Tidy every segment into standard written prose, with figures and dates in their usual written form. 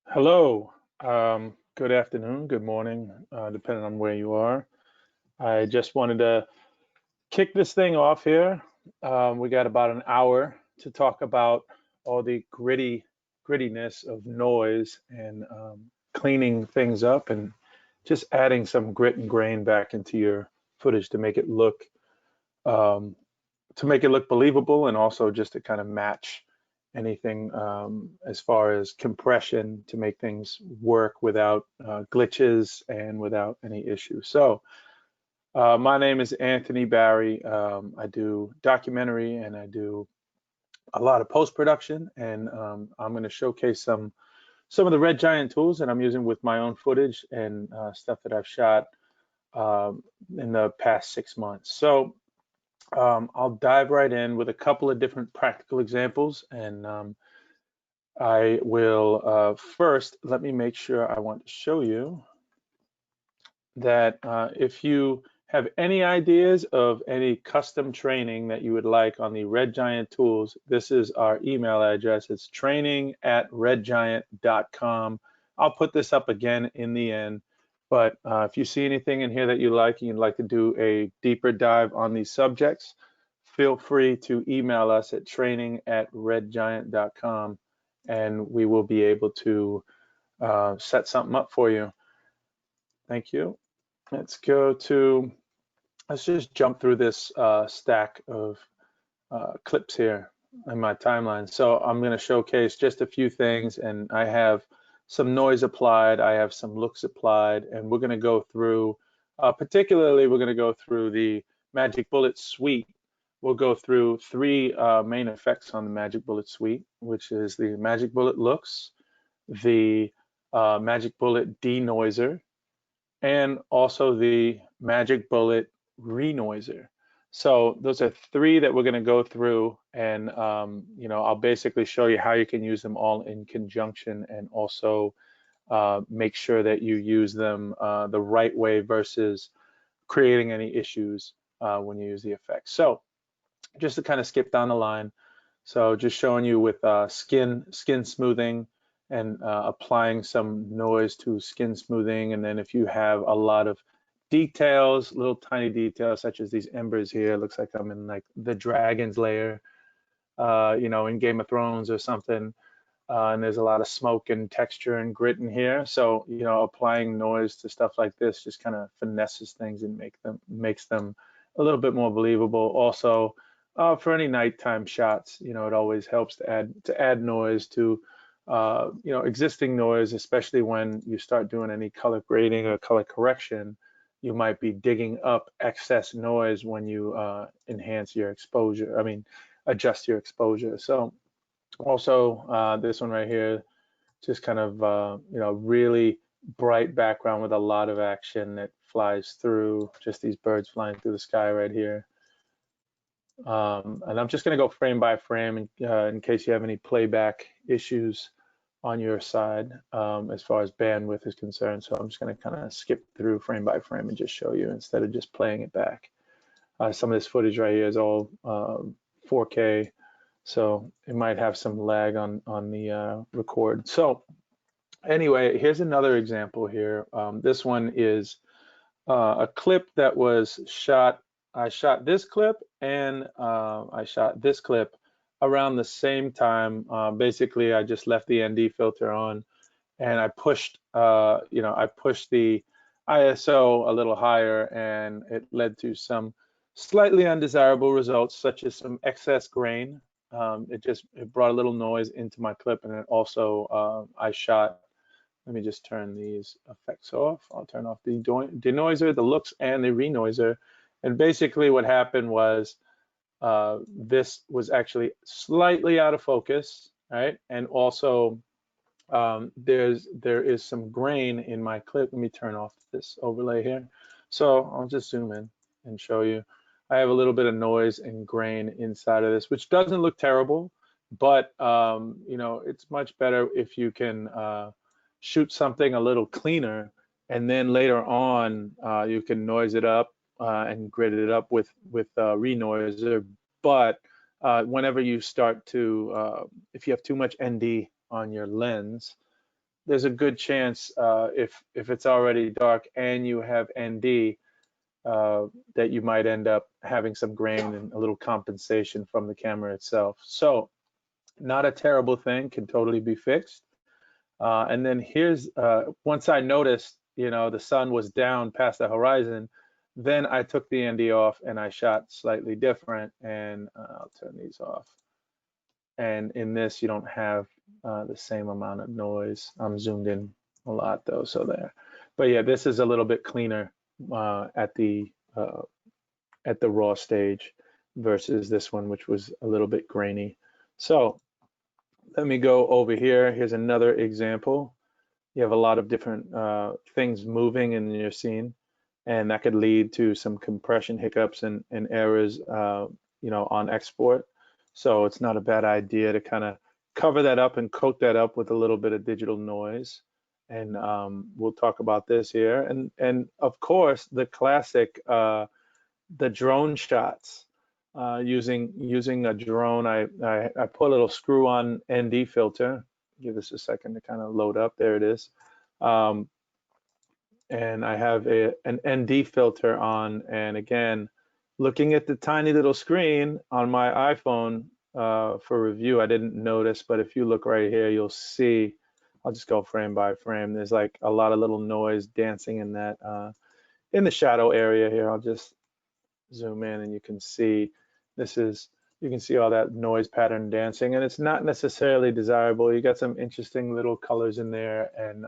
Hello, good afternoon, good morning, depending on where you are. I just wanted to kick this thing off here. We got about an hour to talk about all the grittiness of noise and cleaning things up and just adding some grit and grain back into your footage um, to make it look believable, and also just to kind of match anything as far as compression to make things work without glitches and without any issues. So my name is Anthony Bari. I do documentary and I do a lot of post-production, and I'm going to showcase some of the Red Giant tools that I'm using with my own footage and stuff that I've shot in the past 6 months. So I'll dive right in with a couple of different practical examples, and I will first, let me make sure I want to show you that if you have any ideas of any custom training that you would like on the Red Giant tools, this is our email address. It's training@redgiant.com. I'll put this up again in the end, but if you see anything in here that you like and you'd like to do a deeper dive on these subjects, feel free to email us at training@redgiant.com, and we will be able to set something up for you. Thank you. Let's just jump through this stack of clips here in my timeline. So I'm going to showcase just a few things, and I have some noise applied, I have some looks applied, and we're going to go through, particularly we're going to go through the Magic Bullet suite. We'll go through three main effects on the Magic Bullet suite, which is the Magic Bullet looks, the Magic Bullet denoiser, and also the Magic Bullet renoiser. So those are three that we're going to go through, and I'll basically show you how you can use them all in conjunction, and also make sure that you use them the right way versus creating any issues when you use the effects. So just to kind of skip down the line, so just showing you with skin smoothing and applying some noise to skin smoothing. And then if you have a lot of details, little tiny details, such as these embers here, it looks like I'm in like the dragon's lair, in Game of Thrones or something. And there's a lot of smoke and texture and grit in here. So, applying noise to stuff like this just kind of finesses things and makes them a little bit more believable. Also, for any nighttime shots, it always helps to add noise to existing noise, especially when you start doing any color grading or color correction. You might be digging up excess noise when you enhance your exposure. Adjust your exposure. So also this one right here, just kind of really bright background with a lot of action that flies through. Just these birds flying through the sky right here. And I'm just going to go frame by frame in case you have any playback issues on your side as far as bandwidth is concerned. So I'm just going to kind of skip through frame by frame and just show you instead of just playing it back. Some of this footage right here is all 4K, so it might have some lag on the record. So anyway, here's another example here. This one is a clip that was shot. I shot this clip and I shot this clip around the same time. Basically, I just left the ND filter on, and I pushed, I pushed the ISO a little higher, and it led to some slightly undesirable results, such as some excess grain. It brought a little noise into my clip, and it also I shot. Let me just turn these effects off. I'll turn off the denoiser, the looks, and the renoiser. And basically, what happened was this was actually slightly out of focus, right? And also there is some grain in my clip. Let me turn off this overlay here. So I'll just zoom in and show you. I have a little bit of noise and grain inside of this, which doesn't look terrible, but it's much better if you can shoot something a little cleaner, and then later on you can noise it up and grid it up with renoiser. But whenever you start to, if you have too much ND on your lens, there's a good chance if it's already dark and you have ND that you might end up having some grain and a little compensation from the camera itself. So not a terrible thing, can totally be fixed. And then here's, once I noticed, the sun was down past the horizon, then I took the ND off and I shot slightly different, and I'll turn these off. And in this, you don't have the same amount of noise. I'm zoomed in a lot though, so there. But yeah, this is a little bit cleaner at the raw stage versus this one, which was a little bit grainy. So let me go over here. Here's another example. You have a lot of different things moving in your scene, and that could lead to some compression hiccups and errors, on export. So it's not a bad idea to kind of cover that up and coat that up with a little bit of digital noise. And we'll talk about this here. And of course, the classic, the drone shots. Using a drone, I put a little screw-on ND filter. Give this a second to kind of load up. There it is. And I have an ND filter on, and again, looking at the tiny little screen on my iPhone for review, I didn't notice, but if you look right here, you'll see, I'll just go frame by frame. There's like a lot of little noise dancing in that, in the shadow area here. I'll just zoom in and you can see you can see all that noise pattern dancing, and it's not necessarily desirable. You got some interesting little colors in there, and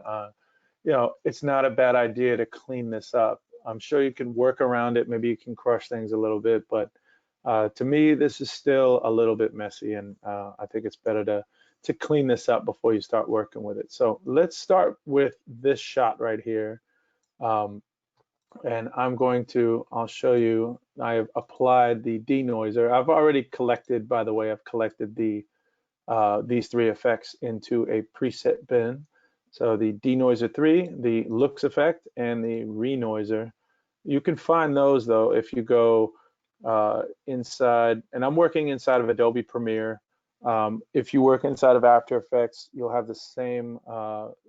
it's not a bad idea to clean this up. I'm sure you can work around it. Maybe you can crush things a little bit, but to me, this is still a little bit messy, and I think it's better to clean this up before you start working with it. So let's start with this shot right here. And I'll show you, I have applied the denoiser. I've already collected, by the way, I've collected these three effects into a preset bin. So the denoiser 3, the looks effect, and the renoiser. You can find those though if you go inside, and I'm working inside of Adobe Premiere. If you work inside of After Effects, you'll have the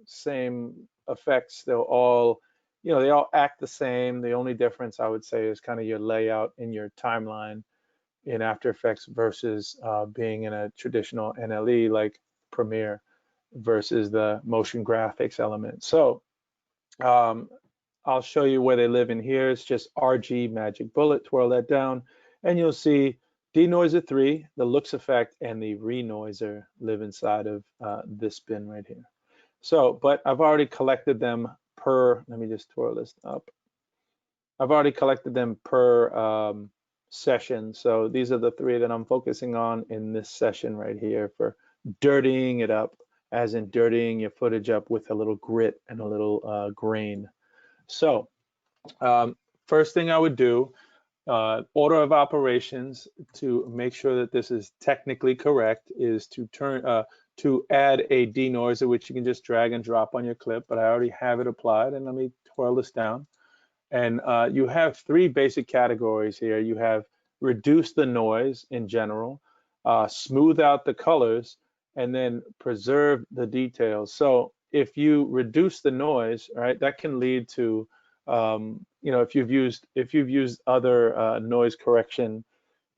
same effects. They'll all, they all act the same. The only difference I would say is kind of your layout in your timeline in After Effects versus being in a traditional NLE like Premiere versus the motion graphics element. So I'll show you where they live in here. It's just RG Magic Bullet, twirl that down, and you'll see Denoiser 3, the looks effect, and the renoiser live inside of this bin right here. So, but I've already collected them per, let me just twirl this up. I've already collected them per session. So these are the three that I'm focusing on in this session right here for dirtying it up, as in dirtying your footage up with a little grit and a little grain. So first thing I would do, order of operations to make sure that this is technically correct, is to add a denoiser, which you can just drag and drop on your clip, but I already have it applied. And let me twirl this down. And you have three basic categories here. You have reduce the noise in general, smooth out the colors, and then preserve the details. So if you reduce the noise, right, that can lead to, if you've used other noise correction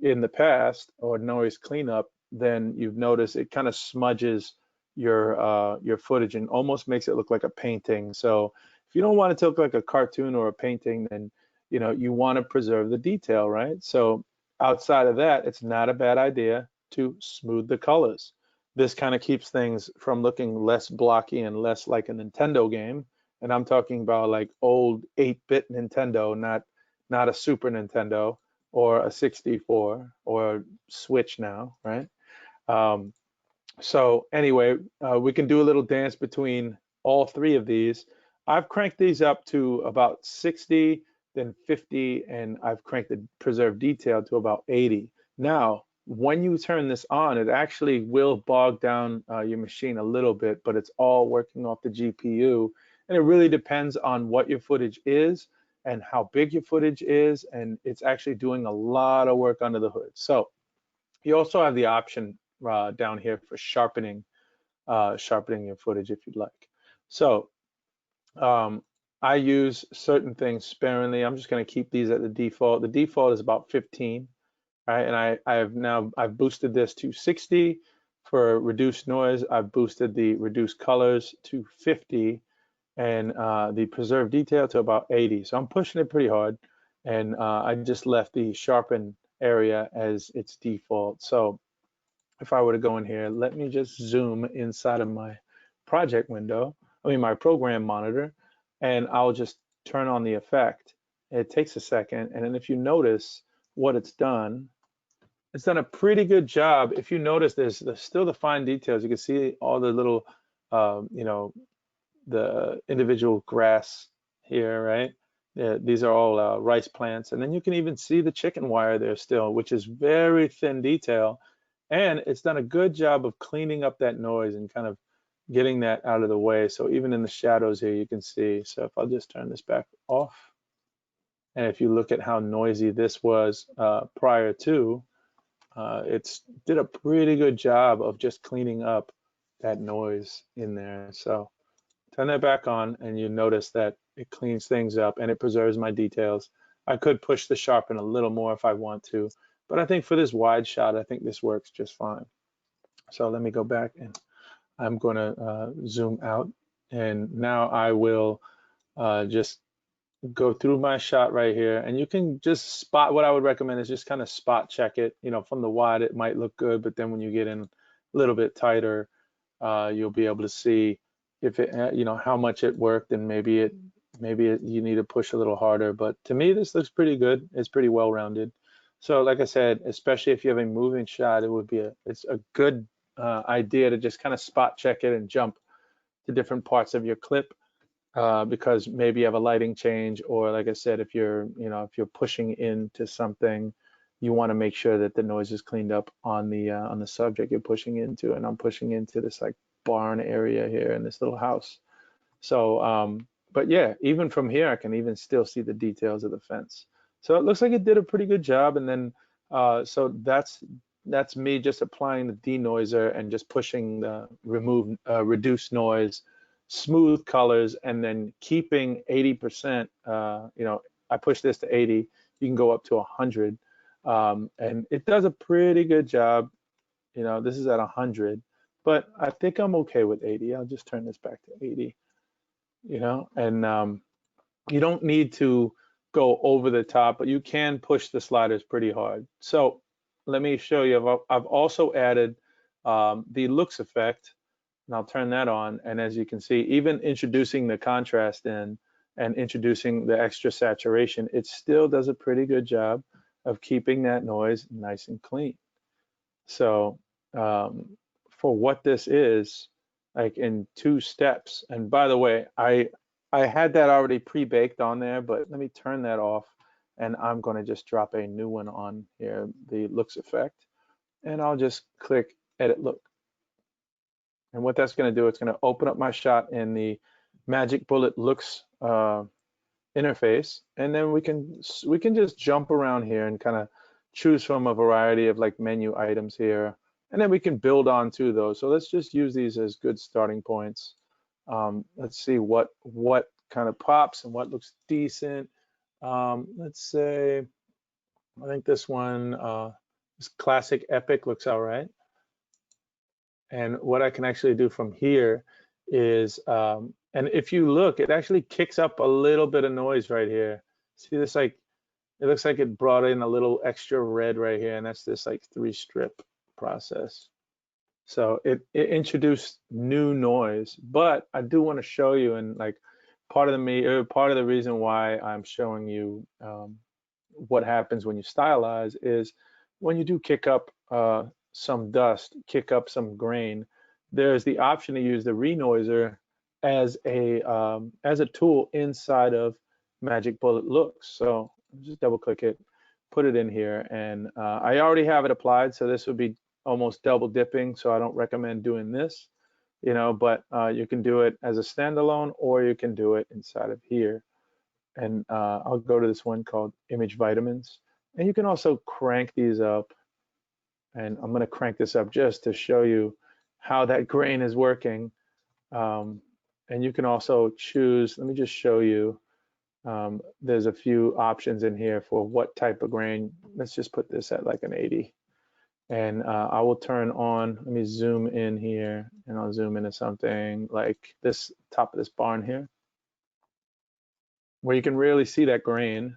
in the past or noise cleanup, then you've noticed it kind of smudges your footage and almost makes it look like a painting. So if you don't want it to look like a cartoon or a painting, then you want to preserve the detail, right? So outside of that, it's not a bad idea to smooth the colors. This kind of keeps things from looking less blocky and less like a Nintendo game. And I'm talking about like old 8-bit Nintendo, not a Super Nintendo or a 64 or Switch now, right? So anyway, we can do a little dance between all three of these. I've cranked these up to about 60, then 50, and I've cranked the preserve detail to about 80. Now, when you turn this on, it actually will bog down your machine a little bit, but it's all working off the GPU. And it really depends on what your footage is and how big your footage is, and it's actually doing a lot of work under the hood. So you also have the option down here for sharpening your footage if you'd like. So I use certain things sparingly. I'm just going to keep these at the default. The default is about 15, right? And I've boosted this to 60 for reduced noise. I've boosted the reduced colors to 50 and the preserved detail to about 80. So I'm pushing it pretty hard. And I just left the sharpen area as its default. So if I were to go in here, let me just zoom inside of my project window, my program monitor, and I'll just turn on the effect. It takes a second, and then if you notice what it's done a pretty good job. If you notice, there's still the fine details. You can see all the little, the individual grass here, right? Yeah, these are all rice plants, and then you can even see the chicken wire there still, which is very thin detail. And it's done a good job of cleaning up that noise and kind of getting that out of the way. So even in the shadows here, you can see. So if I'll just turn this back off, and if you look at how noisy this was prior to, it's did a pretty good job of just cleaning up that noise in there. So turn that back on, and you notice that it cleans things up and it preserves my details. I could push the sharpen a little more if I want to, but I think for this wide shot, I think this works just fine. So let me go back, and I'm going to zoom out, and now I will just go through my shot right here, and you can just spot. What I would recommend is just kind of spot check it. From the wide it might look good, but then when you get in a little bit tighter, you'll be able to see if it, how much it worked, and maybe you need to push a little harder. But to me, this looks pretty good. It's pretty well rounded. So like I said, especially if you have a moving shot, it's a good idea to just kind of spot check it and jump to different parts of your clip. Because maybe you have a lighting change, or like I said, if you're pushing into something, you want to make sure that the noise is cleaned up on the subject you're pushing into. And I'm pushing into this like barn area here in this little house. So, but yeah, even from here, I can even still see the details of the fence. So it looks like it did a pretty good job. And then, so that's me just applying the denoiser and just pushing the reduce noise, smooth colors, and then keeping 80%. I push this to 80. You can go up to 100, and it does a pretty good job. This is at 100, but I think I'm okay with 80. I'll just turn this back to 80. And you don't need to go over the top, but you can push the sliders pretty hard. So let me show you. I've also added the looks effect, and I'll turn that on. And as you can see, even introducing the contrast in and introducing the extra saturation, it still does a pretty good job of keeping that noise nice and clean. So for what this is, like in 2 steps, and by the way, I had that already pre-baked on there, but let me turn that off, and I'm going to just drop a new one on here, the looks effect, and I'll just click edit look. And what that's going to do, it's going to open up my shot in the Magic Bullet looks interface, and then we can just jump around here and kind of choose from a variety of like menu items here, and then we can build on to those. So let's just use these as good starting points. Let's see what kind of pops and what looks decent. Let's say, I think this one, this classic epic looks all right. And what I can actually do from here is, and if you look, it actually kicks up a little bit of noise right here. See this, like, it looks like it brought in a little extra red right here, and that's this like 3-strip process. So it introduced new noise, but I do want to show you, and like part of the reason why I'm showing you what happens when you stylize is when you do kick up some dust, kick up some grain, there's the option to use the renoiser as a tool inside of Magic Bullet Looks. So just double click it, put it in here, and I already have it applied, so this would be almost double dipping, so I don't recommend doing this, but you can do it as a standalone, or you can do it inside of here. And I'll go to this one called Image Vitamins, and you can also crank these up, and I'm going to crank this up just to show you how that grain is working. And And you can also choose, let me just show you, there's a few options in here for what type of grain. Let's just put this at like an 80. And I will turn on, let me zoom in here, and I'll zoom into something like this top of this barn here, where you can really see that grain.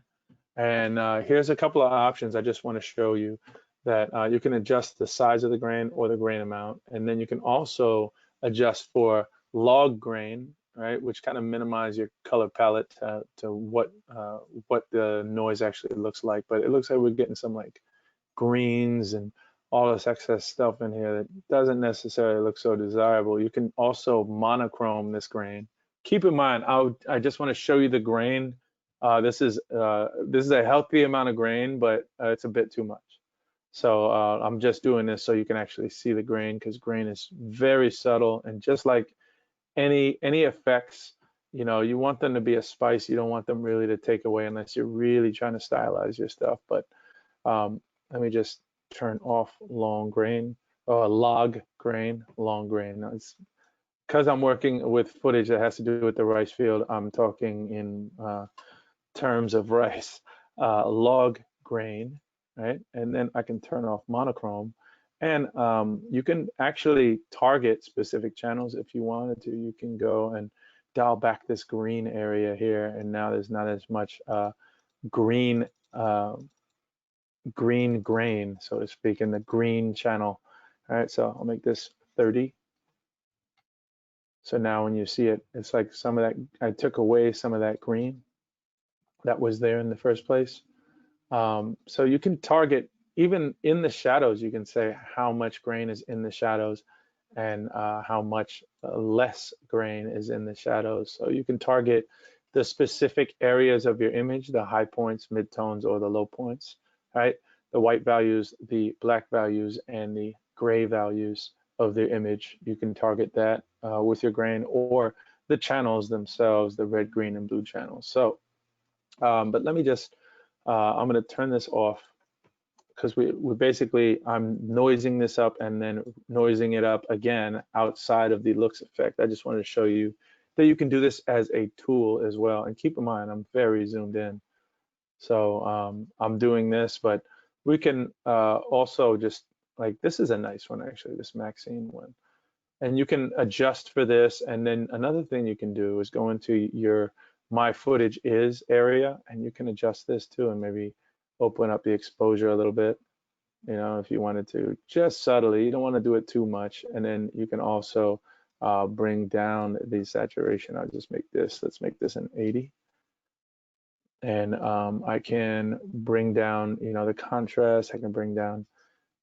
And here's a couple of options I just want to show you that you can adjust the size of the grain or the grain amount. And then you can also adjust for log grain, right, which kind of minimize your color palette to what the noise actually looks like. But it looks like we're getting some like greens and all this excess stuff in here that doesn't necessarily look so desirable. You can also monochrome this grain. Keep in mind, I just want to show you the grain. This is a healthy amount of grain, but it's a bit too much. So I'm just doing this so you can actually see the grain, because grain is very subtle, and just like any effects, you know, you want them to be a spice. You don't want them really to take away unless you're really trying to stylize your stuff. But let me just turn off long grain, log grain, long grain. Now, it's because I'm working with footage that has to do with the rice field. I'm talking in terms of rice. Log grain, right? And then I can turn off monochrome, and you can actually target specific channels if you wanted to. You can go and dial back this green area here, and now there's not as much green grain, so to speak, in the green channel. All right, so I'll make this 30. So now when you see it, it's like some of that, I took away some of that green that was there in the first place. So you can target, even in the shadows, you can say how much grain is in the shadows and how much less grain is in the shadows. So you can target the specific areas of your image, the high points, midtones, or the low points, right? The white values, the black values, and the gray values of the image. You can target that with your grain, or the channels themselves, the red, green, and blue channels. So, but let me just, I'm going to turn this off, because we basically, I'm noising this up and then noising it up again outside of the looks effect. I just wanted to show you that you can do this as a tool as well. And keep in mind, I'm very zoomed in. So I'm doing this, but we can also just, like, this is a nice one actually, this Maxon one. And you can adjust for this. And then another thing you can do is go into your My Footage Is area, and you can adjust this too, and maybe open up the exposure a little bit, you know, if you wanted to, just subtly. You don't want to do it too much. And then you can also bring down the saturation. I'll just make this, let's make this an 80. And I can bring down, you know, the contrast. I can bring down,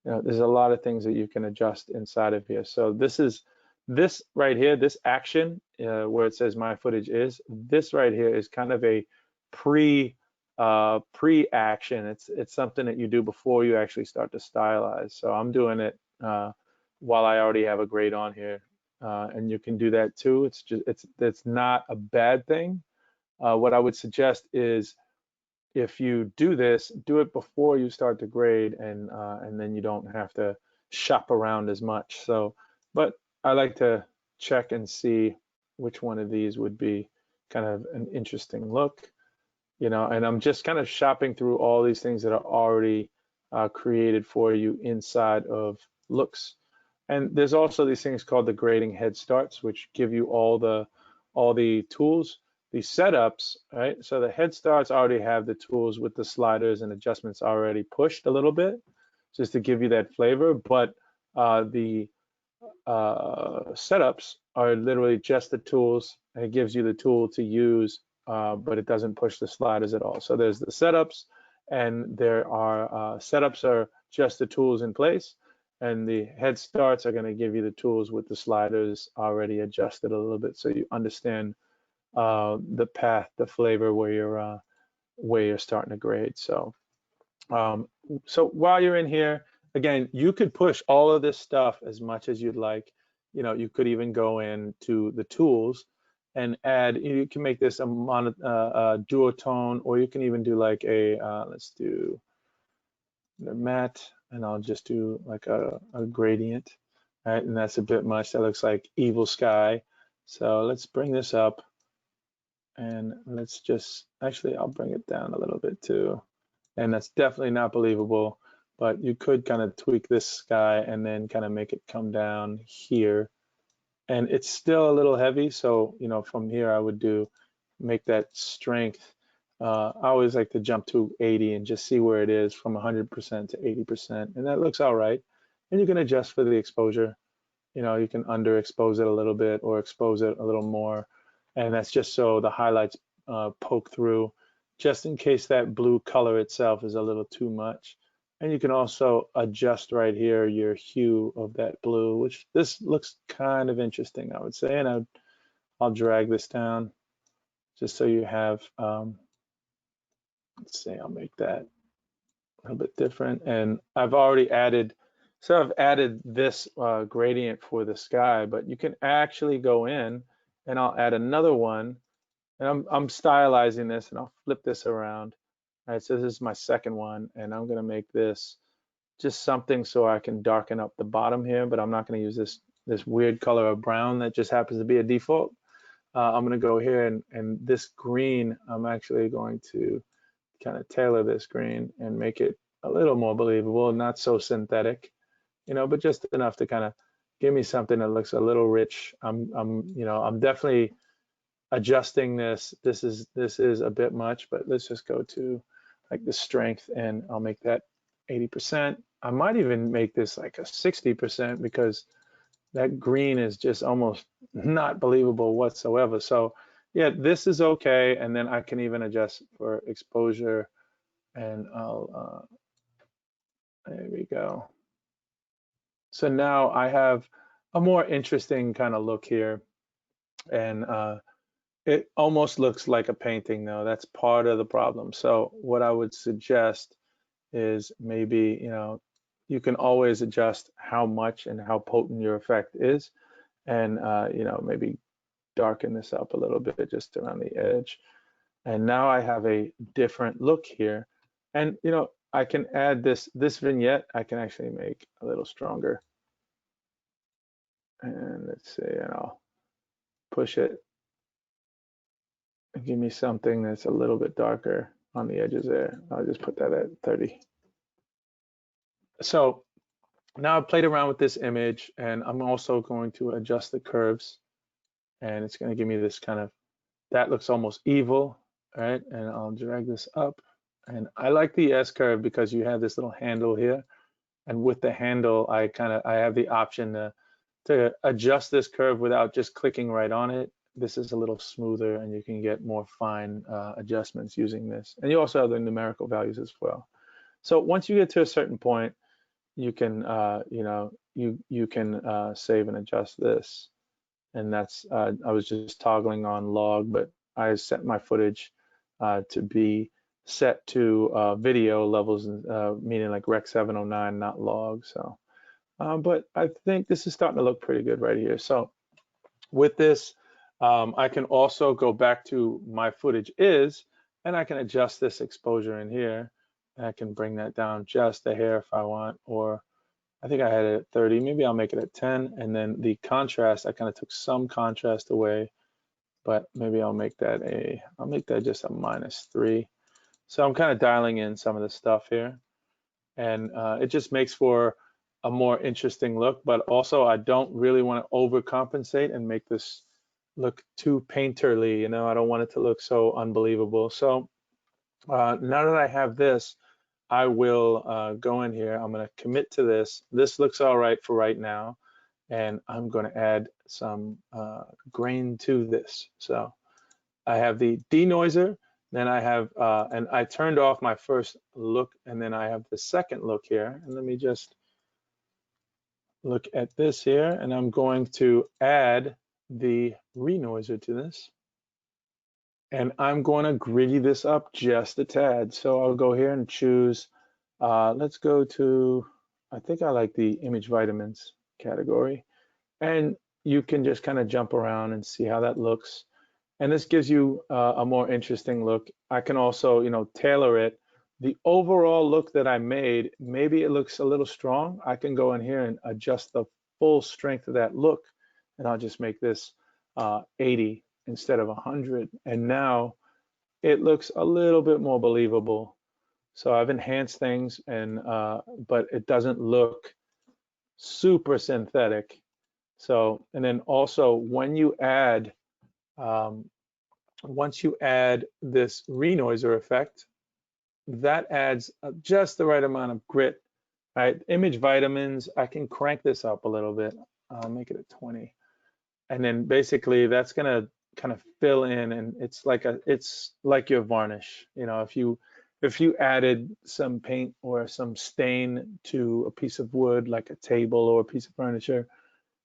you know, there's a lot of things that you can adjust inside of here. So this right here, this action where it says My Footage Is, this right here is kind of a pre-action. It's something that you do before you actually start to stylize. So I'm doing it while I already have a grade on here, and you can do that too. It's not a bad thing. What I would suggest is, if you do this, do it before you start to grade, and then you don't have to shop around as much. So, but I like to check and see which one of these would be kind of an interesting look, you know, and I'm just kind of shopping through all these things that are already created for you inside of looks. And there's also these things called the grading Headstarts, which give you all the tools, the setups, right? So the Headstarts already have the tools with the sliders and adjustments already pushed a little bit, just to give you that flavor. But the setups are literally just the tools, and it gives you the tool to use, but it doesn't push the sliders at all. So there's the setups, and there are setups are just the tools in place, and the Headstarts are going to give you the tools with the sliders already adjusted a little bit, so you understand the path, the flavor where you're starting to grade. So so while you're in here, again, you could push all of this stuff as much as you'd like. You know, you could even go into the tools and add, you can make this a duotone, or you can even do like a, let's do the matte, and I'll just do like a gradient, right? And that's a bit much. That looks like Evil Sky. So let's bring this up, and let's just, actually, I'll bring it down a little bit too. And that's definitely not believable, but you could kind of tweak this guy and then kind of make it come down here. And it's still a little heavy, so from here I would make that strength. I always like to jump to 80 and just see where it is from 100% to 80%, and that looks all right. And you can adjust for the exposure. You can underexpose it a little bit or expose it a little more, and that's just so the highlights poke through, just in case that blue color itself is a little too much. And you can also adjust right here your hue of that blue, which this looks kind of interesting, I would say. And I'll drag this down just so you have, let's see, I'll make that a little bit different. And I've already added, this gradient for the sky, but you can actually go in and I'll add another one. And I'm stylizing this, and I'll flip this around. All right, so this is my second one, and I'm gonna make this just something so I can darken up the bottom here, but I'm not gonna use this weird color of brown that just happens to be a default. I'm gonna go here, and this green, I'm actually going to kind of tailor this green and make it a little more believable, not so synthetic, but just enough to kind of give me something that looks a little rich. I'm definitely adjusting this. This is a bit much, but let's just go to like the strength, and I'll make that 80%. I might even make this like a 60% because that green is just almost not believable whatsoever. So yeah, this is okay. And then I can even adjust for exposure, and there we go. So now I have a more interesting kind of look here, and it almost looks like a painting though. That's part of the problem. So what I would suggest is maybe, you can always adjust how much and how potent your effect is, and maybe darken this up a little bit just around the edge. And now I have a different look here. And I can add this vignette, I can actually make a little stronger. And let's see, and I'll push it and give me something that's a little bit darker on the edges there. I'll just put that at 30. So now I've played around with this image, and I'm also going to adjust the curves, and it's going to give me this kind of, that looks almost evil, right? And I'll drag this up, and I like the S curve because you have this little handle here, and with the handle I have the option to adjust this curve without just clicking right on it. This is a little smoother, and you can get more fine adjustments using this. And you also have the numerical values as well. So once you get to a certain point, you can you can save and adjust this. And that's I was just toggling on log, but I set my footage to be set to video levels, meaning like Rec 709, not log. So but I think this is starting to look pretty good right here. So with this, I can also go back to my footage is, and I can adjust this exposure in here. And I can bring that down just a hair if I want, or I think I had it at 30. Maybe I'll make it at 10. And then the contrast, I kind of took some contrast away, but maybe I'll make that just a -3. So I'm kind of dialing in some of the stuff here, and it just makes for a more interesting look. But also, I don't really want to overcompensate and make this look too painterly. I don't want it to look so unbelievable. So now that I have this, I will go in here. I'm going to commit to this. This looks all right for right now, and I'm going to add some grain to this. So I have the denoiser, then I have, and I turned off my first look, and then I have the second look here. And let me just look at this here, and I'm going to add the renoiser to this. And I'm going to gritty this up just a tad. So I'll go here and choose, let's go to, I think I like the image vitamins category. And you can just kind of jump around and see how that looks. And this gives you a more interesting look. I can also, tailor it. The overall look that I made, maybe it looks a little strong. I can go in here and adjust the full strength of that look. And I'll just make this 80 instead of 100, and now it looks a little bit more believable. So I've enhanced things, and but it doesn't look super synthetic. So, and then also when you add, um, once you add this Denoiser effect, that adds just the right amount of grit, right? Image vitamins, I can crank this up a little bit. I'll make it a 20. And then basically that's gonna kind of fill in, and it's like your varnish. You know, if you added some paint or some stain to a piece of wood, like a table or a piece of furniture,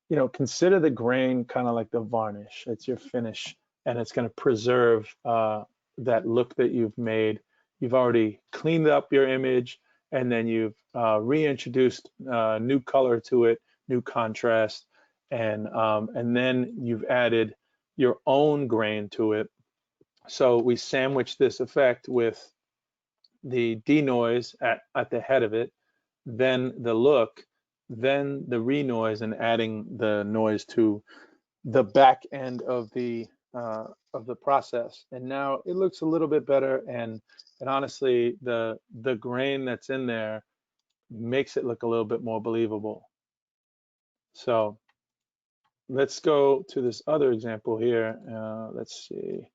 you know, consider the grain kind of like the varnish. It's your finish, and it's going to preserve that look that you've made. You've already cleaned up your image, and then you've reintroduced new color to it, new contrast, and then you've added your own grain to it. So we sandwich this effect with the denoise at the head of it, then the look, then the renoise, and adding the noise to the back end of the process. And now it looks a little bit better, and honestly, the grain that's in there makes it look a little bit more believable. So let's go to this other example here. Let's see.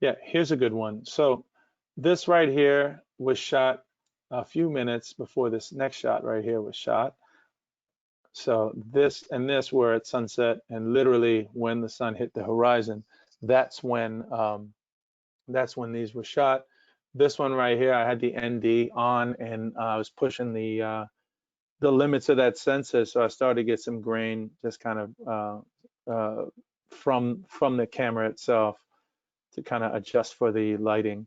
Yeah, here's a good one. So this right here was shot a few minutes before this next shot right here was shot. So this and this were at sunset, and literally when the sun hit the horizon, that's when these were shot. This one right here, I had the ND on, and I was pushing the limits of that sensor, so I started to get some grain just kind of from the camera itself to kind of adjust for the lighting.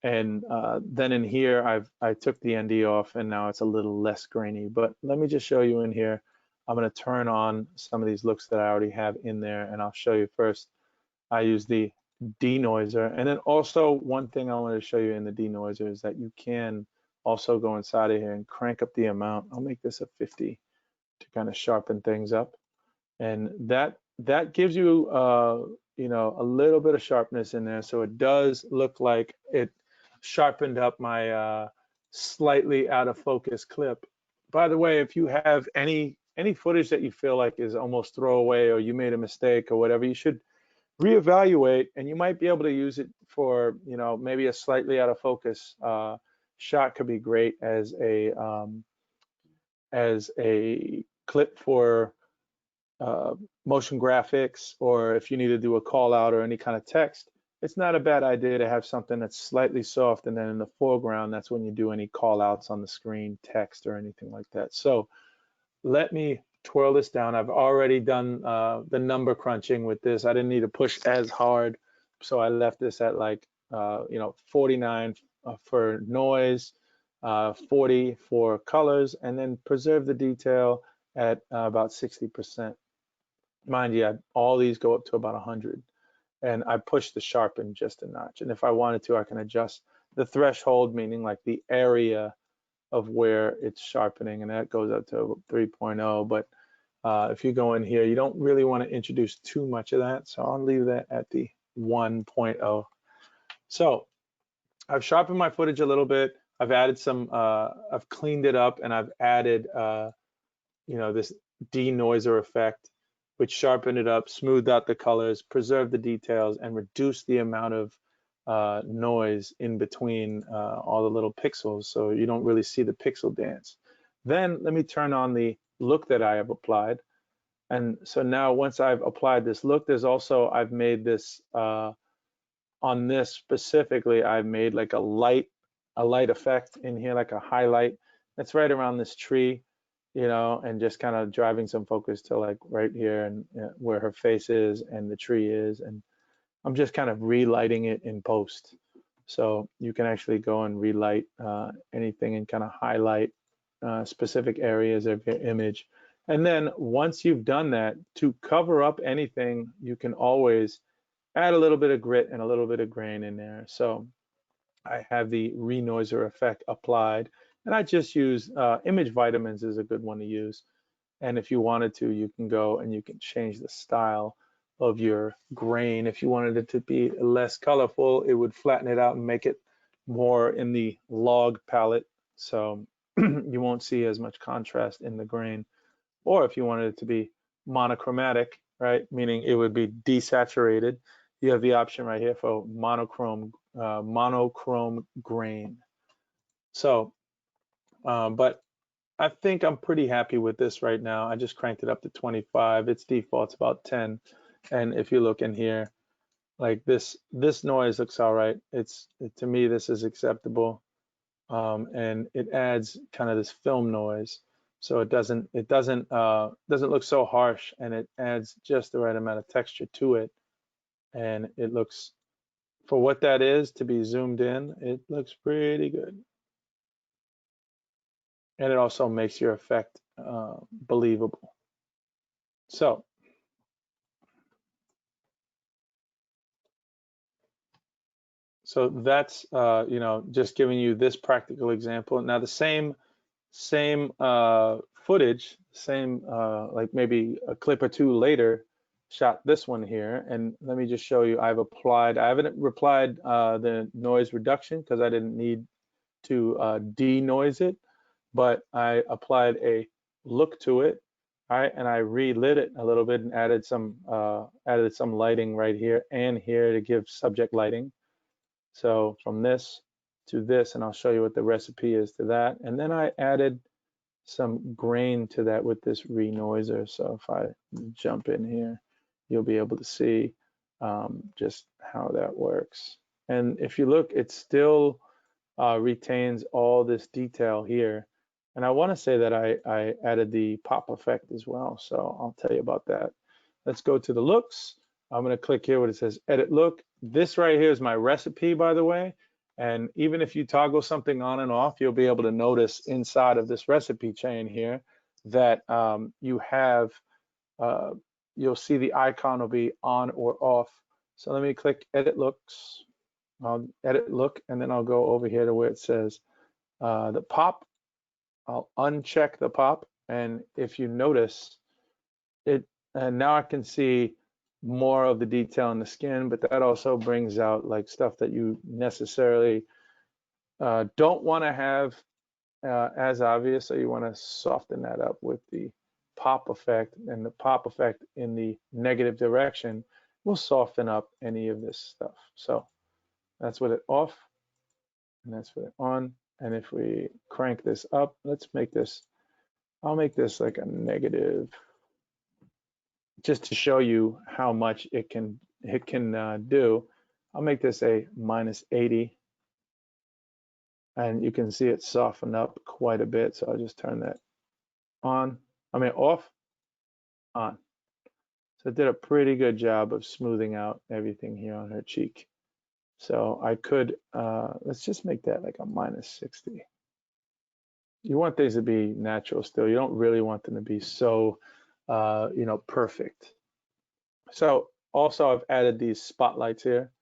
And then in here, I took the ND off, and now it's a little less grainy. But let me just show you in here. I'm going to turn on some of these looks that I already have in there, and I'll show you first. I use the denoiser, and then also one thing I wanted to show you in the denoiser is that you can also go inside of here and crank up the amount. I'll make this a 50 to kind of sharpen things up, and that gives you you know, a little bit of sharpness in there, so it does look like it sharpened up my slightly out of focus clip. By the way, if you have any footage that you feel like is almost throwaway, or you made a mistake or whatever, you should reevaluate, and you might be able to use it for, you know, maybe a slightly out of focus shot could be great as a clip for motion graphics, or if you need to do a call out or any kind of text. It's not a bad idea to have something that's slightly soft, and then in the foreground, that's when you do any call outs on the screen, text or anything like that. So let me twirl this down. I've already done the number crunching with this. I didn't need to push as hard, so I left this at like you know, 49 for noise, 40 for colors, and then preserve the detail at about 60%. Mind you, all these go up to about 100, and I push the sharpen just a notch. And if I wanted to, I can adjust the threshold, meaning like the area of where it's sharpening, and that goes up to 3.0. But if you go in here, you don't really want to introduce too much of that, so I'll leave that at the 1.0. So I've sharpened my footage a little bit. I've added some, I've cleaned it up, and I've added, you know, this denoiser effect, which sharpened it up, smoothed out the colors, preserved the details, and reduced the amount of noise in between all the little pixels, so you don't really see the pixel dance. Then let me turn on the look that I have applied. And so now once I've applied this look, there's also, I've made this, on this specifically, I've made like a light effect in here, like a highlight that's right around this tree, you know, and just kind of driving some focus to like right here, and where her face is and the tree is, and I'm just kind of relighting it in post. So you can actually go and relight anything and kind of highlight specific areas of your image. And then once you've done that, to cover up anything, you can always add a little bit of grit and a little bit of grain in there. So I have the Denoiser effect applied, and I just use image vitamins is a good one to use. And if you wanted to, you can go and you can change the style of your grain. If you wanted it to be less colorful, it would flatten it out and make it more in the log palette. So you won't see as much contrast in the grain. Or if you wanted it to be monochromatic, right, meaning it would be desaturated, you have the option right here for monochrome grain. So, but I think I'm pretty happy with this right now. I just cranked it up to 25. Its default's about 10. And if you look in here, like this noise looks all right. To me, this is acceptable. And it adds kind of this film noise. So it doesn't look so harsh, and it adds just the right amount of texture to it. And it looks, for what that is, to be zoomed in, it looks pretty good. And it also makes your effect believable. So that's just giving you this practical example. Now the same footage, like maybe a clip or two later, shot this one here, and let me just show you. I haven't applied the noise reduction because I didn't need to denoise it, but I applied a look to it, all right, and I relit it a little bit and added some lighting right here and here to give subject lighting. So from this to this, and I'll show you what the recipe is to that, and then I added some grain to that with this renoiser. So if I jump in here, you'll be able to see just how that works. And if you look, it still retains all this detail here. And I want to say that I added the pop effect as well. So I'll tell you about that. Let's go to the looks. I'm going to click here where it says edit look. This right here is my recipe, by the way. And even if you toggle something on and off, you'll be able to notice inside of this recipe chain here that you'll see the icon will be on or off. So let me click edit looks. I'll edit look, and then I'll go over here to where it says the pop. I'll uncheck the pop, and if you notice it, and now I can see more of the detail in the skin, but that also brings out like stuff that you necessarily don't want to have as obvious, so you want to soften that up with the pop effect, and the pop effect in the negative direction will soften up any of this stuff. So that's with it off, and that's with it on. And if we crank this up, I'll make this like a negative, just to show you how much it can do. I'll make this a -80. And you can see it softened up quite a bit. So I'll just turn that off, on. So it did a pretty good job of smoothing out everything here on her cheek. So I could, let's just make that like a -60. You want things to be natural still. You don't really want them to be so, perfect. So also I've added these spotlights here.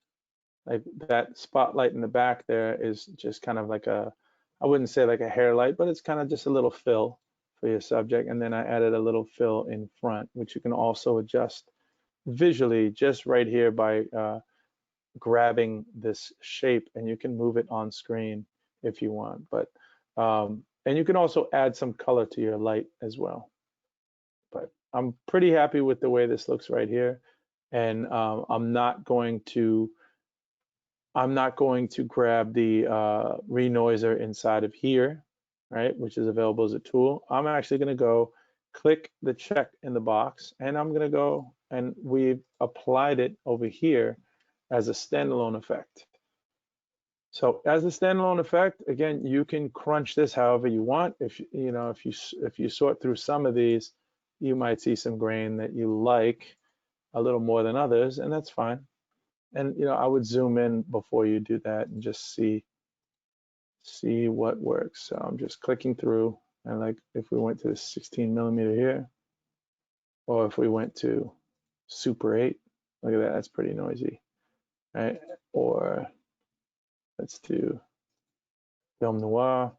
Like that spotlight in the back there is just kind of like I wouldn't say like a hair light, but it's kind of just a little fill for your subject. And then I added a little fill in front, which you can also adjust visually just right here by grabbing this shape, and you can move it on screen if you want. But and you can also add some color to your light as well. But I'm pretty happy with the way this looks right here. And I'm not going to grab the renoiser inside of here, right, which is available as a tool. I'm actually going to go click the check in the box, and I'm going to go, and we've applied it over here as a standalone effect. So as a standalone effect, again, you can crunch this however you want. If you sort through some of these, you might see some grain that you like a little more than others, and that's fine. And I would zoom in before you do that and just see what works. So I'm just clicking through, and like if we went to the 16mm here, or if we went to Super 8, look at that, that's pretty noisy, right? Or let's do Film Noir,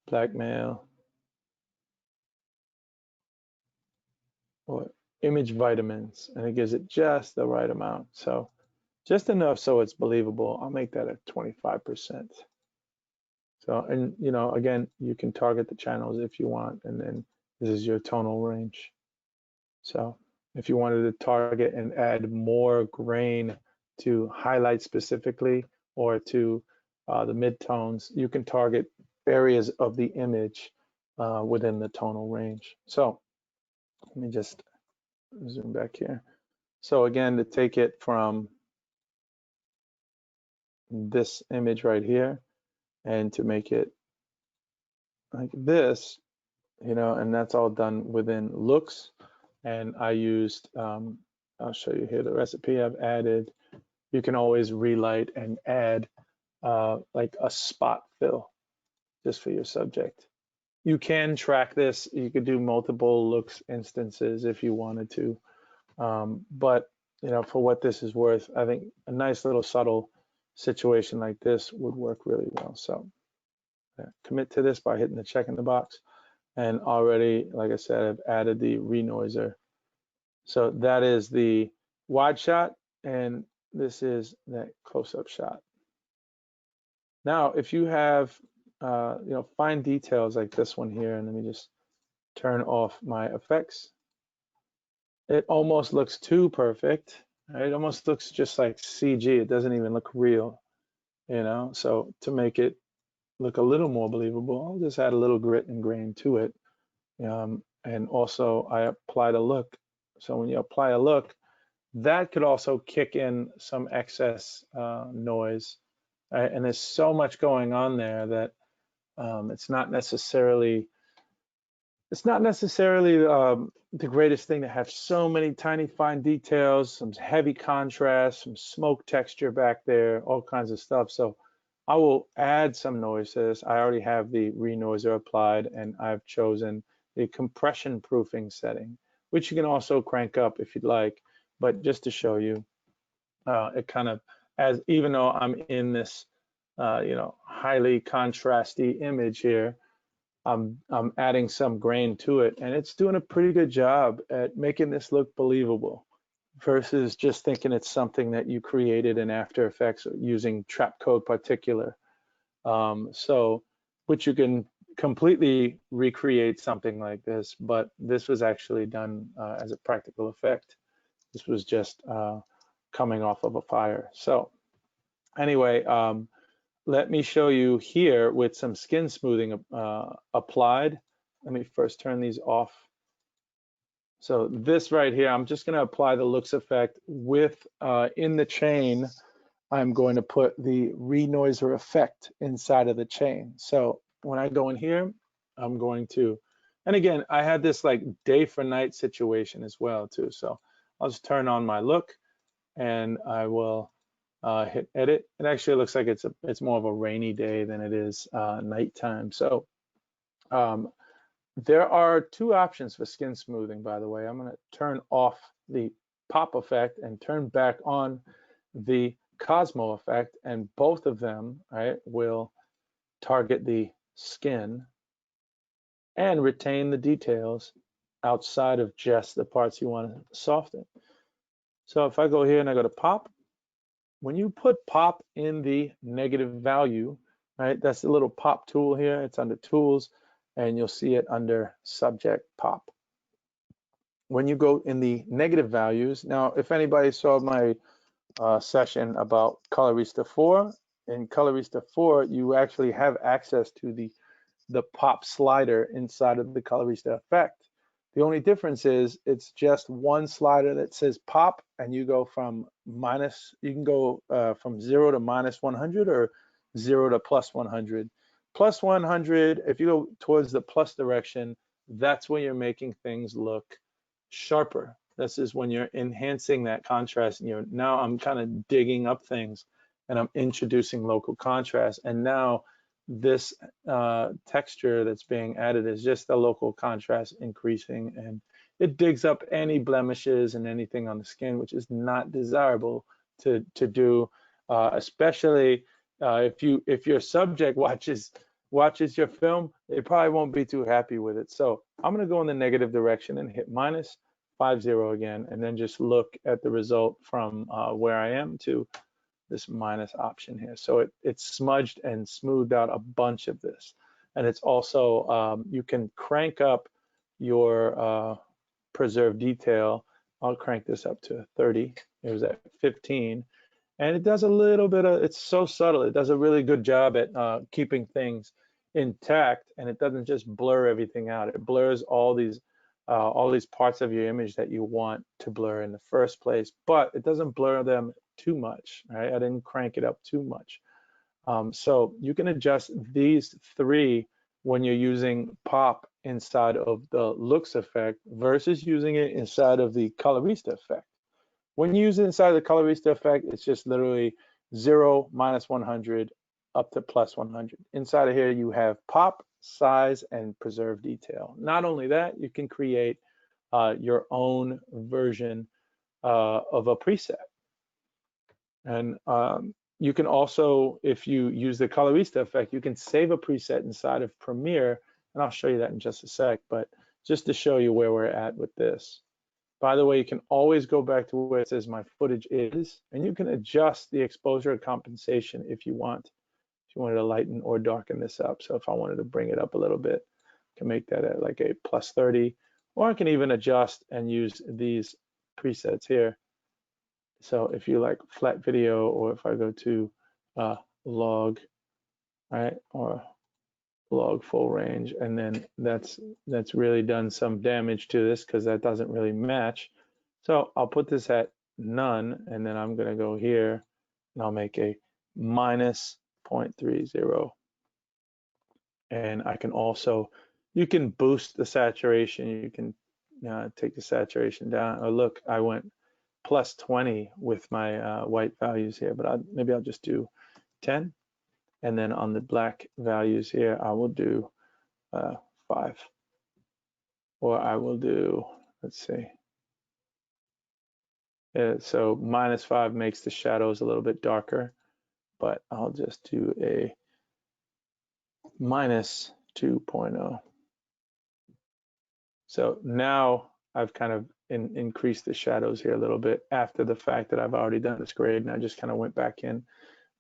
Blackmail. or image vitamins, and it gives it just the right amount. So just enough so it's believable. I'll make that at 25%. So, and you know, again, you can target the channels if you want, and then this is your tonal range. So if you wanted to target and add more grain to highlight specifically, or to the midtones, you can target areas of the image within the tonal range. So let me just zoom back here. So again, to take it from this image right here and to make it like this, you know, and that's all done within looks. And I used, I'll show you here the recipe I've added. You can always relight and add like a spot fill just for your subject. You can track this. You could do multiple looks instances if you wanted to. But you know, for what this is worth, I think a nice little subtle situation like this would work really well. So commit to this by hitting the check in the box. And already, like I said, I've added the Denoiser. So that is the wide shot, and this is that close-up shot. Now, if you have you know, fine details like this one here, and let me just turn off my effects. It almost looks too perfect. Right? It almost looks just like CG. It doesn't even look real, you know. So to make it look a little more believable, I'll just add a little grit and grain to it. And also I applied a look. So when you apply a look, that could also kick in some excess noise. Right? And there's so much going on there that it's not necessarily the greatest thing to have so many tiny fine details, some heavy contrast, some smoke texture back there, all kinds of stuff. So I will add some noise to this. I already have the Denoiser applied, and I've chosen the compression proofing setting, which you can also crank up if you'd like. But just to show you, it kind of, as even though I'm in this you know, highly contrasty image here, I'm adding some grain to it, and it's doing a pretty good job at making this look believable versus just thinking it's something that you created in After Effects using trap code particular. So, which you can completely recreate something like this, but this was actually done as a practical effect. This was just coming off of a fire. So anyway, let me show you here with some skin smoothing applied. Let me first turn these off. So this right here, I'm just going to apply the looks effect with, in the chain, I'm going to put the Denoiser effect inside of the chain. So when I go in here, I'm going to, and again, I had this like day for night situation as well too. So I'll just turn on my look, and I will hit edit. It actually looks like it's more of a rainy day than it is nighttime. So there are two options for skin smoothing, by the way. I'm going to turn off the pop effect and turn back on the Cosmo effect, and both of them, right, will target the skin and retain the details outside of just the parts you want to soften. So if I go here and I go to pop, when you put pop in the negative value, right, that's the little pop tool here. It's under tools, and you'll see it under subject pop. When you go in the negative values, now if anybody saw my session about Colorista 4, in Colorista 4, you actually have access to the pop slider inside of the Colorista effect. The only difference is it's just one slider that says pop, and you go from you can go from 0 to -100 or 0 to +100. +100, if you go towards the plus direction, that's when you're making things look sharper. This is when you're enhancing that contrast, and now I'm kind of digging up things, and I'm introducing local contrast, and now this texture that's being added is just the local contrast increasing, and it digs up any blemishes and anything on the skin, which is not desirable to do, especially if your subject watches your film, they probably won't be too happy with it. So I'm going to go in the negative direction and hit minus. 50 again, and then just look at the result from where I am to this minus option here. So it's smudged and smoothed out a bunch of this. And it's also, you can crank up your preserve detail. I'll crank this up to 30. It was at 15. And it does a little bit of, it's so subtle. It does a really good job at keeping things intact, and it doesn't just blur everything out. It blurs all these parts of your image that you want to blur in the first place, but it doesn't blur them too much, right? I didn't crank it up too much. So you can adjust these three when you're using pop inside of the looks effect versus using it inside of the colorista effect. When you use it inside of the colorista effect, it's just literally 0, -100, up to +100. Inside of here, you have pop, size, and preserve detail. Not only that, you can create your own version of a preset. And you can also, if you use the colorista effect, you can save a preset inside of Premiere, and I'll show you that in just a sec, but just to show you where we're at with this. By the way, you can always go back to where it says my footage is, and you can adjust the exposure or compensation if you want. If you wanted to lighten or darken this up. So if I wanted to bring it up a little bit, I can make that at like a +30, or I can even adjust and use these presets here. So if you like flat video, or if I go to log, right, or log full range, and then that's really done some damage to this because that doesn't really match. So I'll put this at none, and then I'm gonna go here and I'll make a -0.30. And I can also, you can boost the saturation, you can take the saturation down. Oh, look, I went +20 with my white values here, but maybe I'll just do 10. And then on the black values here, I will do 5. Or I will do, let's see. So -5 makes the shadows a little bit darker, but I'll just do a -2.0. So now I've kind of increased the shadows here a little bit after the fact that I've already done this grade, and I just kind of went back in,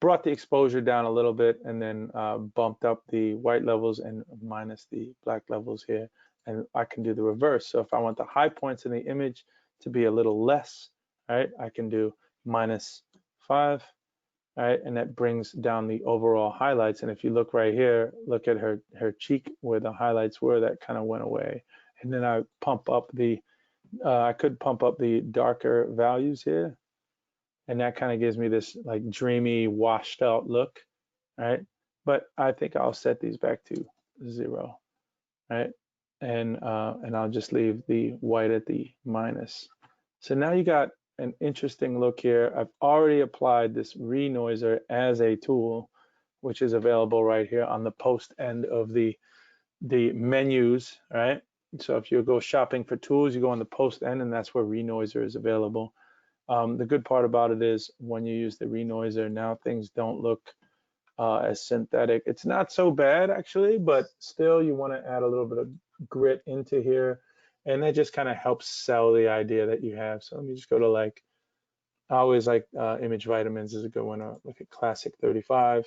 brought the exposure down a little bit, and then bumped up the white levels and minus the black levels here. And I can do the reverse. So if I want the high points in the image to be a little less, right, I can do -5, right, and that brings down the overall highlights. And if you look right here, look at her cheek where the highlights were, that kind of went away. And then I pump up the, I could pump up the darker values here, and that kind of gives me this like dreamy, washed out look, right? But I think I'll set these back to 0, right? And I'll just leave the white at the minus. So now you got an interesting look here. I've already applied this Denoiser as a tool, which is available right here on the post end of the menus, right? So if you go shopping for tools, you go on the post end, and that's where Denoiser is available. The good part about it is when you use the Denoiser, now things don't look as synthetic. It's not so bad actually, but still you want to add a little bit of grit into here, and that just kind of helps sell the idea that you have. So let me just go to, like, I always like Image Vitamins is a good one. Look at Classic 35,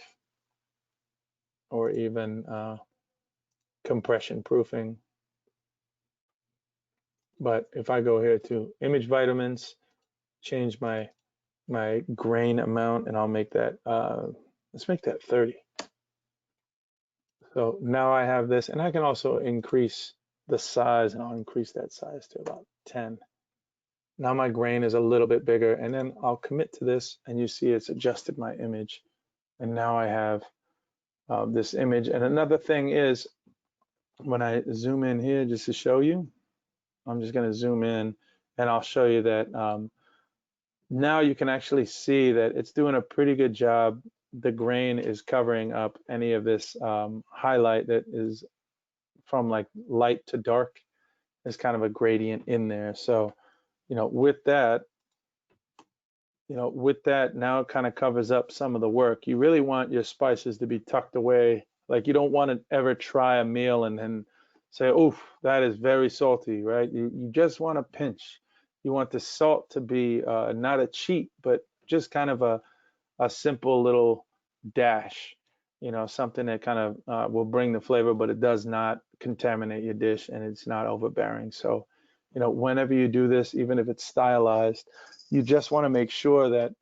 or even compression proofing. But if I go here to Image Vitamins, change my grain amount, and I'll make that, let's make that 30. So now I have this, and I can also increase the size, and I'll increase that size to about 10. Now my grain is a little bit bigger, and then I'll commit to this, and you see it's adjusted my image. And now I have this image. And another thing is, when I zoom in here just to show you, I'm just going to zoom in, and I'll show you that now you can actually see that it's doing a pretty good job. The grain is covering up any of this highlight that is from like light to dark. There's kind of a gradient in there. So, with that, now it kind of covers up some of the work. You really want your spices to be tucked away. Like, you don't want to ever try a meal and then say, oof, that is very salty, right? You just want to pinch. You want the salt to be not a cheat, but just kind of a simple little dash, something that kind of will bring the flavor, but it does not contaminate your dish and it's not overbearing. So, whenever you do this, even if it's stylized, you just want to make sure that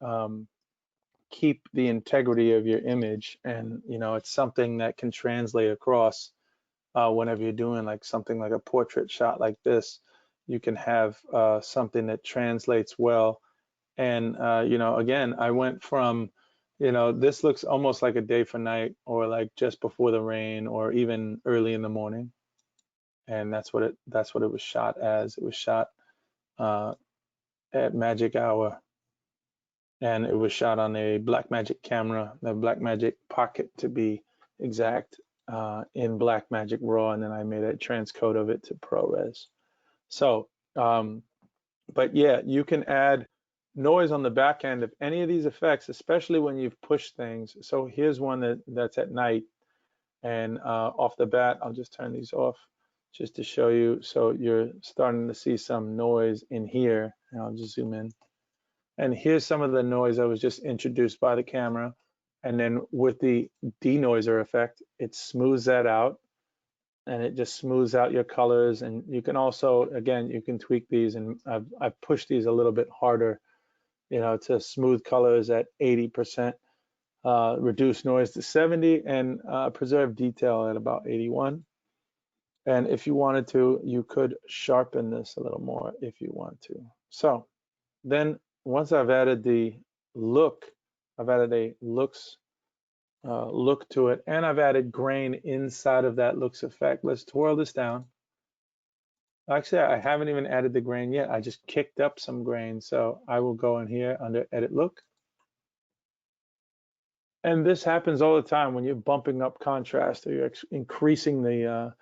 keep the integrity of your image, and it's something that can translate across whenever you're doing like something like a portrait shot like this. You can have something that translates well. And again, I went from this looks almost like a day for night, or like just before the rain, or even early in the morning, and that's what it was shot as. It was shot at magic hour, and it was shot on a Blackmagic camera, the Blackmagic Pocket to be exact, in Blackmagic RAW, and then I made a transcode of it to ProRes. So, but yeah, you can add noise on the back end of any of these effects, especially when you've pushed things. So here's one that's at night, and off the bat, I'll just turn these off just to show you. So you're starting to see some noise in here, and I'll just zoom in. And here's some of the noise that was just introduced by the camera. And then with the denoiser effect, it smooths that out, and it just smooths out your colors. And you can also, again, you can tweak these, and I've pushed these a little bit harder, to smooth colors at 80%, reduce noise to 70, and preserve detail at about 81. And if you wanted to, you could sharpen this a little more if you want to. So then once I've added the look, I've added a looks look to it, and I've added grain inside of that looks effect. Let's twirl this down. Actually, I haven't even added the grain yet. I just kicked up some grain. So I will go in here under edit look. And this happens all the time when you're bumping up contrast, or you're increasing the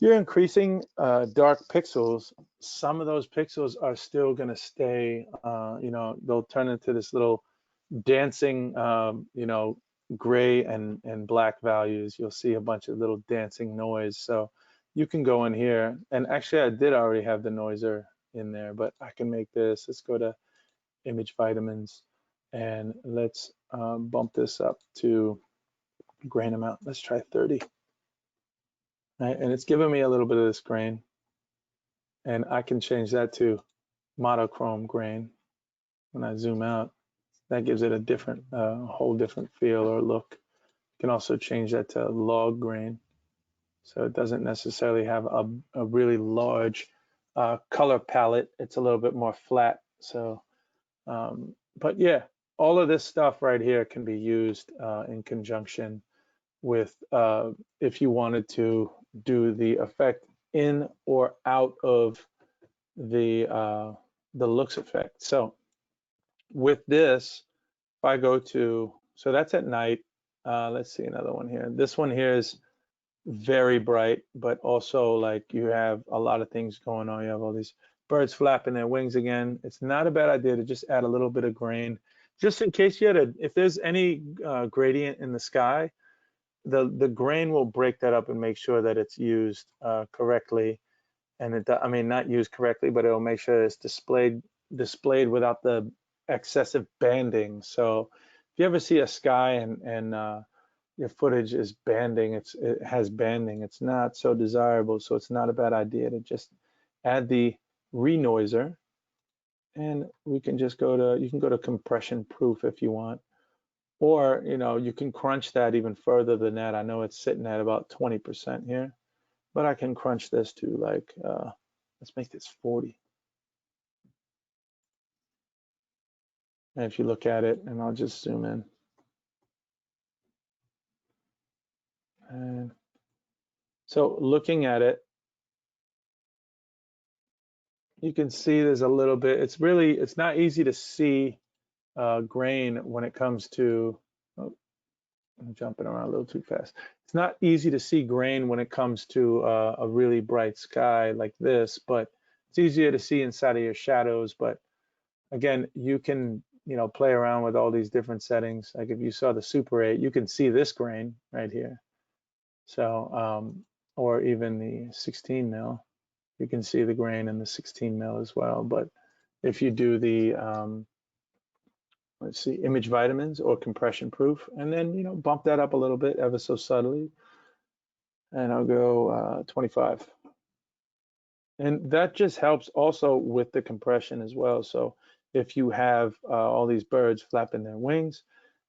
dark pixels. Some of those pixels are still going to stay, they'll turn into this little dancing, gray and black values. You'll see a bunch of little dancing noise. So you can go in here, and actually I did already have the Denoiser in there, but I can make this. Let's go to image vitamins, and let's bump this up to grain amount. Let's try 30. Right, and it's giving me a little bit of this grain, and I can change that to monochrome grain. When I zoom out, that gives it a different, whole different feel or look. You can also change that to log grain, so it doesn't necessarily have a really large color palette. It's a little bit more flat. So, but yeah, all of this stuff right here can be used in conjunction with, if you wanted to do the effect in or out of the looks effect. So with this, if I go to, so that's at night. Let's see another one here. This one here is very bright, but also like you have a lot of things going on. You have all these birds flapping their wings again. It's not a bad idea to just add a little bit of grain, just in case you had if there's any gradient in the sky, the grain will break that up and make sure that it's used correctly. And I mean, not used correctly, but it'll make sure it's displayed without the excessive banding. So if you ever see a sky and your footage is banding, it has banding, it's not so desirable. So it's not a bad idea to just add the renoiser, and we can just you can go to compression proof if you want. Or, you can crunch that even further than that. I know it's sitting at about 20% here, but I can crunch this to like, let's make this 40. And if you look at it, and I'll just zoom in. And so looking at it, you can see there's a little bit, it's not easy to see grain when it comes to, oh, I'm jumping around a little too fast. It's not easy to see grain when it comes to a really bright sky like this, but it's easier to see inside of your shadows. But again, you can, play around with all these different settings. Like if you saw the Super 8, you can see this grain right here. So or even the 16 mil. You can see the grain in the 16 mil as well. But if you do the, let's see, image vitamins or compression proof, and then, you know, bump that up a little bit ever so subtly, and I'll go 25. And that just helps also with the compression as well. So if you have all these birds flapping their wings,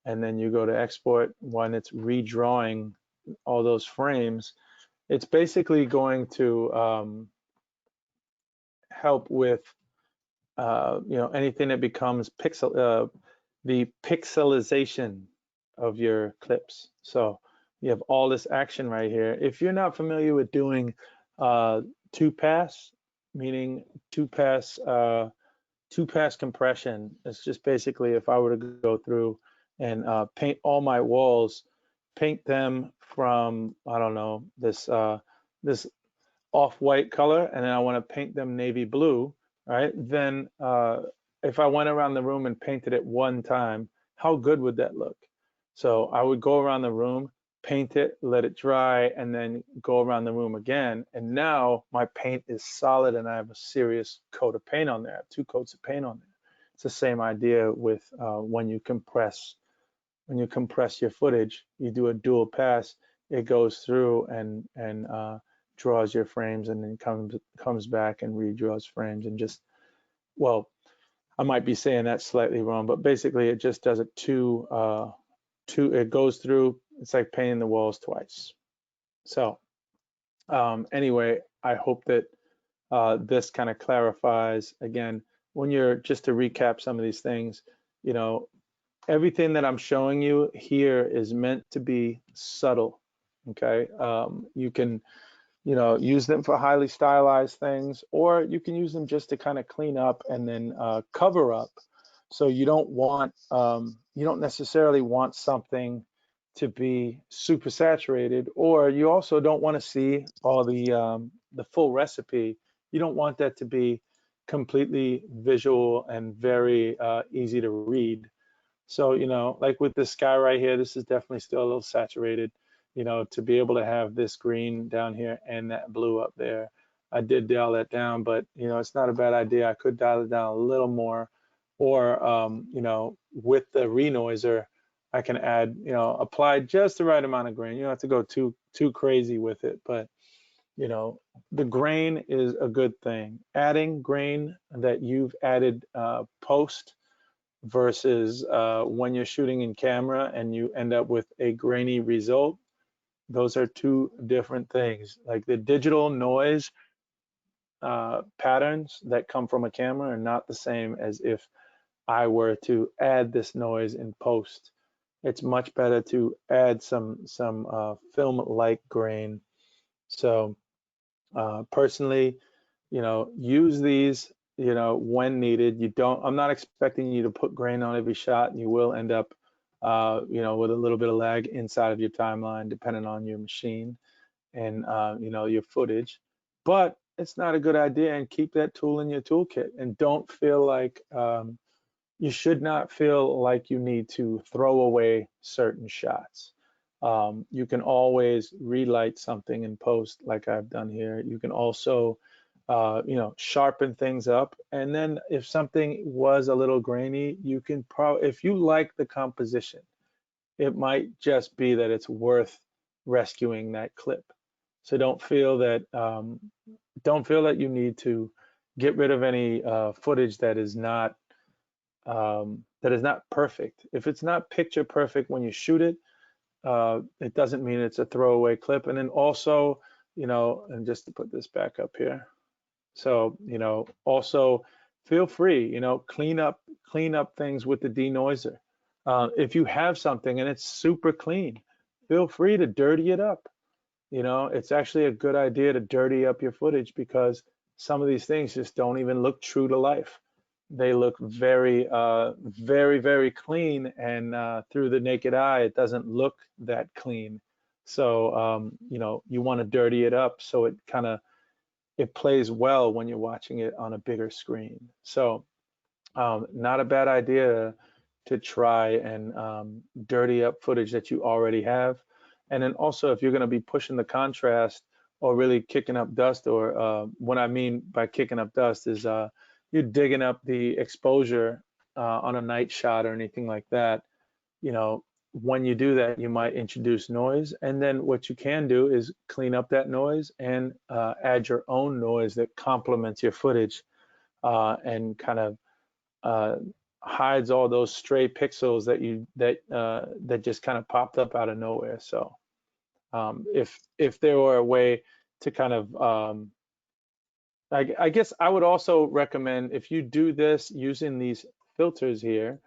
and then you go to export when it's redrawing all those frames, it's basically going to help with you know, anything that becomes the pixelization of your clips. So you have all this action right here. If you're not familiar with doing two pass, meaning two pass compression, it's just basically if I were to go through and paint all my walls, paint them from, I don't know, this off-white color, and then I want to paint them navy blue, right? Then if I went around the room and painted it one time, how good would that look? So I would go around the room, paint it, let it dry, and then go around the room again. And now my paint is solid and I have a serious coat of paint on there. I have 2 coats of paint on there. It's the same idea with when you compress your footage, you do a dual pass, it goes through and draws your frames and then comes back and redraws frames and just, well, I might be saying that slightly wrong, but basically it just does it it goes through, it's like painting the walls twice. So anyway, I hope that this kind of clarifies, again, when you're, just to recap some of these things, you know, everything that I'm showing you here is meant to be subtle, okay? You can, you know, use them for highly stylized things, or you can use them just to kind of clean up and then cover up. So you don't want, you don't necessarily want something to be super saturated, or you also don't want to see all the full recipe. You don't want that to be completely visual and very easy to read. So, you know, like with this sky right here, this is definitely still a little saturated. You know, to be able to have this green down here and that blue up there, I did dial that down, but, you know, it's not a bad idea. I could dial it down a little more, or, you know, with the Denoiser, I can add, you know, apply just the right amount of grain. You don't have to go too crazy with it, but, you know, the grain is a good thing. Adding grain that you've added post versus when you're shooting in camera and you end up with a grainy result, those are 2 different things. Like the digital noise patterns that come from a camera are not the same as if I were to add this noise in post. It's much better to add some film-like grain. So personally, you know, use these, you know, when needed. I'm not expecting you to put grain on every shot, and you will end up, you know, with a little bit of lag inside of your timeline, depending on your machine and, you know, your footage. But it's not a good idea, and keep that tool in your toolkit. And don't feel like, you should not feel like you need to throw away certain shots. You can always relight something in post, like I've done here. You can also, you know, sharpen things up. And then if something was a little grainy, you can if you like the composition, it might just be that it's worth rescuing that clip. So don't feel that you need to get rid of any footage that is not perfect. If it's not picture perfect when you shoot it, it doesn't mean it's a throwaway clip. And then also, you know, and just to put this back up here, so, you know, also feel free, you know, clean up things with the denoiser. If you have something and it's super clean, feel free to dirty it up. You know, it's actually a good idea to dirty up your footage, because some of these things just don't even look true to life. They look very, very clean, and through the naked eye, it doesn't look that clean. So, you know, you want to dirty it up so it plays well when you're watching it on a bigger screen. So, not a bad idea to try and dirty up footage that you already have. And then also, if you're going to be pushing the contrast or really kicking up dust, or what I mean by kicking up dust is you're digging up the exposure on a night shot or anything like that. You know, when you do that, you might introduce noise, and then what you can do is clean up that noise and add your own noise that complements your footage and kind of uh, hides all those stray pixels that just kind of popped up out of nowhere. So if there were a way to kind of I guess I would also recommend, if you do this using these filters here,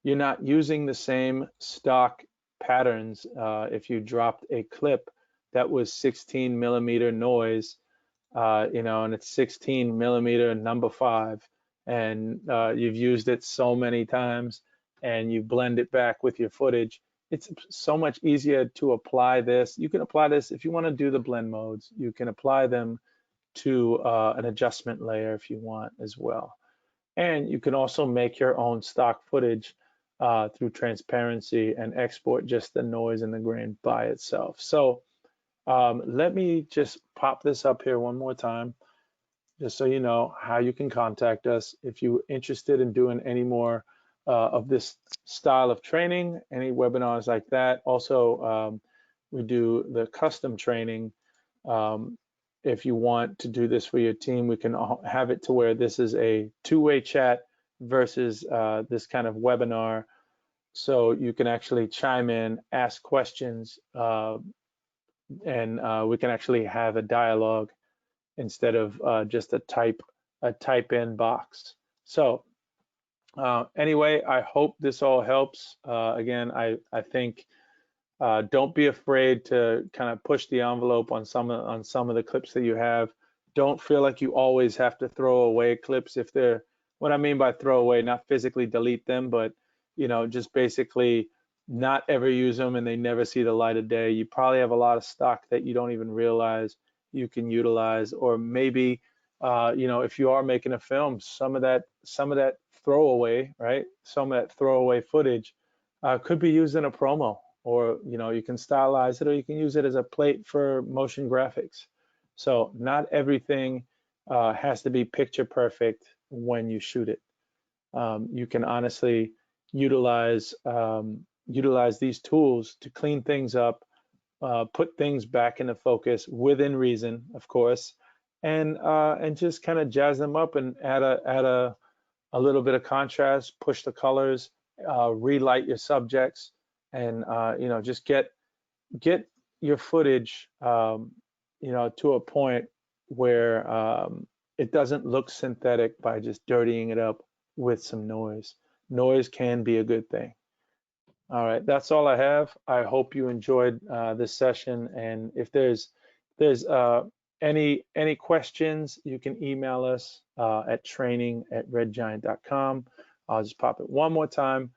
you're not using the same stock patterns. If you dropped a clip that was 16 millimeter noise, you know, and it's 16 millimeter number 5, and you've used it so many times, and you blend it back with your footage, it's so much easier to apply this. You can apply this if you want to do the blend modes. You can apply them to an adjustment layer if you want as well. And you can also make your own stock footage through transparency and export just the noise and the grain by itself. So let me just pop this up here one more time, just so you know how you can contact us if you're interested in doing any more of this style of training, any webinars like that. Also, we do the custom training. If you want to do this for your team, we can have it to where this is a two-way chat versus this kind of webinar. So you can actually chime in, ask questions, and we can actually have a dialogue instead of just a type in box. So anyway, I hope this all helps. Again, I think don't be afraid to kind of push the envelope on some of the clips that you have. Don't feel like you always have to throw away clips if they're, what I mean by throw away, not physically delete them, but you know, just basically not ever use them and they never see the light of day. You probably have a lot of stock that you don't even realize you can utilize, or maybe you know, if you are making a film, some of that throwaway, right? Some of that throwaway footage could be used in a promo, or you know, you can stylize it, or you can use it as a plate for motion graphics. So not everything has to be picture perfect when you shoot it. You can honestly utilize these tools to clean things up, put things back into focus within reason, of course, and just kind of jazz them up and add a little bit of contrast, push the colors, relight your subjects, and you know, just get your footage you know, to a point where it doesn't look synthetic by just dirtying it up with some noise. Noise can be a good thing. All right, that's all I have. I hope you enjoyed this session, and if there's any questions, you can email us at training@redgiant.com. I'll just pop it one more time.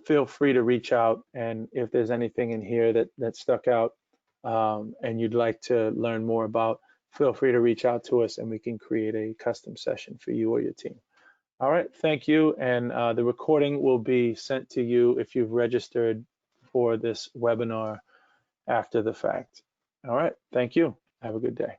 Feel free to reach out, and if there's anything in here that stuck out and you'd like to learn more about, feel free to reach out to us and we can create a custom session for you or your team. All right, thank you, and the recording will be sent to you if you've registered for this webinar after the fact. All right, thank you. Have a good day.